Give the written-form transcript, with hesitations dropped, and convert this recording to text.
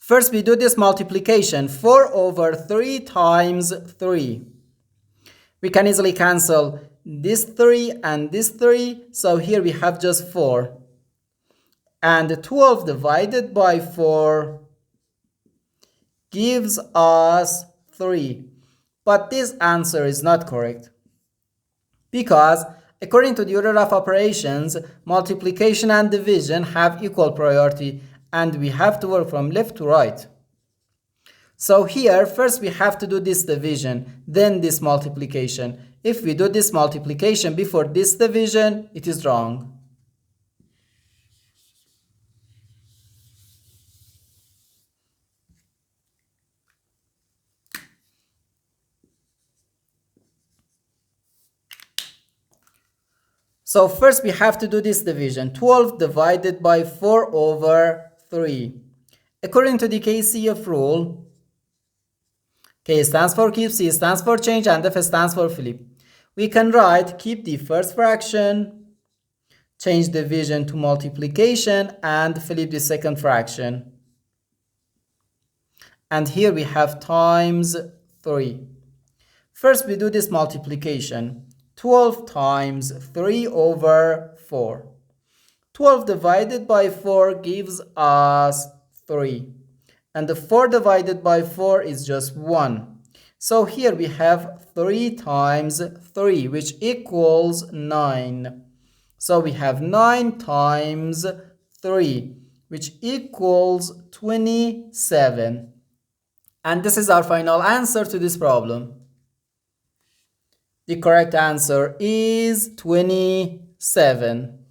First, we do this multiplication. 4 over 3 times 3. We can easily cancel this 3 and this 3. So here we have just 4. And 12 divided by 4 gives us 3. But this answer is not correct, because according to the order of operations, multiplication and division have equal priority, and we have to work from left to right. So here, first we have to do this division, then this multiplication. If we do this multiplication before this division, it is wrong. So first we have to do this division. 12 divided by 4 over 3. According to the KCF rule, K stands for keep, C stands for change, and F stands for flip. We can write keep the first fraction, change division to multiplication, and flip the second fraction. And here we have times 3. First we do this multiplication. 12 times 3 over 4. 12 divided by 4 gives us 3. And the 4 divided by 4 is just 1. So here we have 3 times 3, which equals 9. So we have 9 times 3, which equals 27. And this is our final answer to this problem. The correct answer is 27.